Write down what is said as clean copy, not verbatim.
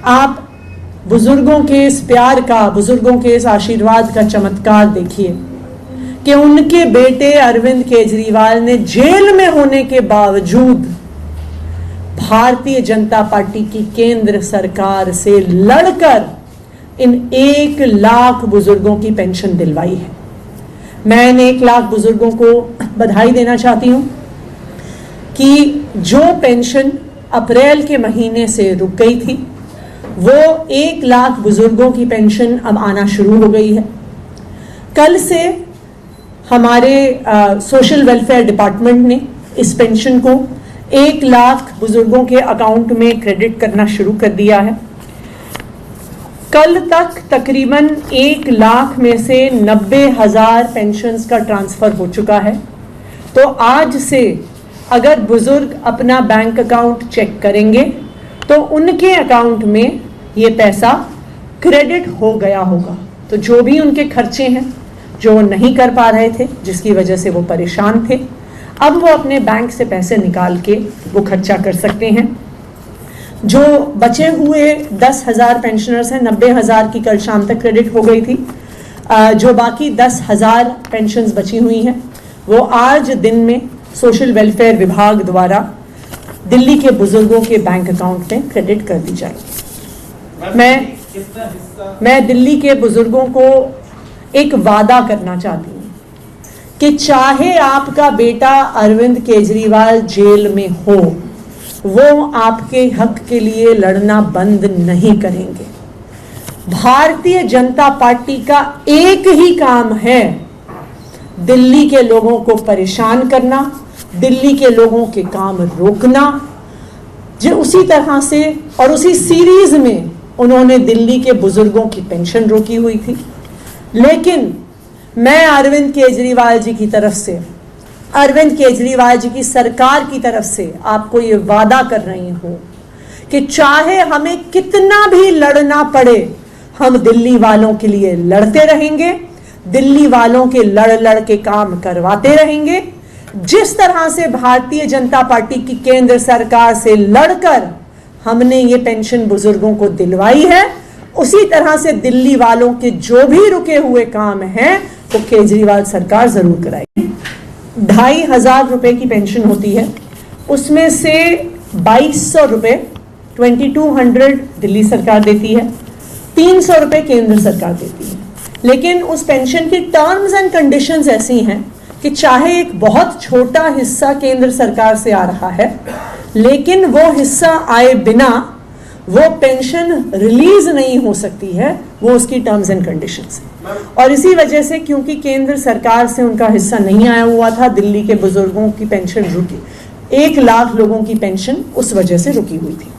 आप बुजुर्गों के इस प्यार का, बुजुर्गों के इस आशीर्वाद का चमत्कार देखिए कि उनके बेटे अरविंद केजरीवाल ने जेल में होने के बावजूद भारतीय जनता पार्टी की केंद्र सरकार से लड़कर इन 1 लाख बुजुर्गों की पेंशन दिलवाई है। मैं इन 1 लाख बुजुर्गों को बधाई देना चाहती हूं कि जो पेंशन अप्रैल के महीने से रुक गई थी, वो 1 लाख बुजुर्गों की पेंशन अब आना शुरू हो गई है। कल से हमारे सोशल वेलफेयर डिपार्टमेंट ने इस पेंशन को 1 लाख बुजुर्गों के अकाउंट में क्रेडिट करना शुरू कर दिया है। कल तक तकरीबन 1 लाख में से 90,000 पेंशन्स का ट्रांसफर हो चुका है। तो आज से अगर बुजुर्ग अपना बैंक अकाउंट चेक करेंगे तो उनके अकाउंट में ये पैसा क्रेडिट हो गया होगा। तो जो भी उनके खर्चे हैं जो वो नहीं कर पा रहे थे, जिसकी वजह से वो परेशान थे, अब वो अपने बैंक से पैसे निकाल के वो खर्चा कर सकते हैं। जो बचे हुए 10,000 पेंशनर्स हैं, 90,000 की कल शाम तक क्रेडिट हो गई थी। जो बाकी 10,000 पेंशन्स बची हुई हैं वो आज दिन में सोशल वेलफेयर विभाग द्वारा दिल्ली के बुजुर्गों के बैंक अकाउंट में क्रेडिट कर दी जाएगी। मैं दिल्ली के बुजुर्गों को एक वादा करना चाहती हूँ कि चाहे आपका बेटा अरविंद केजरीवाल जेल में हो, वो आपके हक के लिए लड़ना बंद नहीं करेंगे। भारतीय जनता पार्टी का एक ही काम है, दिल्ली के लोगों को परेशान करना, दिल्ली के लोगों के काम रोकना। जो उसी तरह से और उसी सीरीज में उन्होंने दिल्ली के बुजुर्गों की पेंशन रोकी हुई थी। लेकिन मैं अरविंद केजरीवाल जी की तरफ से, अरविंद केजरीवाल जी की सरकार की तरफ से आपको ये वादा कर रही हूं कि चाहे हमें कितना भी लड़ना पड़े, हम दिल्ली वालों के लिए लड़ते रहेंगे, दिल्ली वालों के लड़ के काम करवाते रहेंगे। जिस तरह से भारतीय जनता पार्टी की केंद्र सरकार से लड़कर हमने ये पेंशन बुजुर्गों को दिलवाई है, उसी तरह से दिल्ली वालों के जो भी रुके हुए काम हैं वो केजरीवाल सरकार जरूर कराएगी। 2,500 रुपए की पेंशन होती है, उसमें से 2,200 रुपए 2200 दिल्ली सरकार देती है, 300 रुपए केंद्र सरकार देती है। लेकिन उस पेंशन की टर्म्स एंड कंडीशंस ऐसी हैं कि चाहे एक बहुत छोटा हिस्सा केंद्र सरकार से आ रहा है, लेकिन वो हिस्सा आए बिना वो पेंशन रिलीज नहीं हो सकती है, वो उसकी टर्म्स एंड कंडीशंस है। और इसी वजह से, क्योंकि केंद्र सरकार से उनका हिस्सा नहीं आया हुआ था, दिल्ली के बुजुर्गों की पेंशन रुकी, 1 लाख लोगों की पेंशन उस वजह से रुकी हुई थी।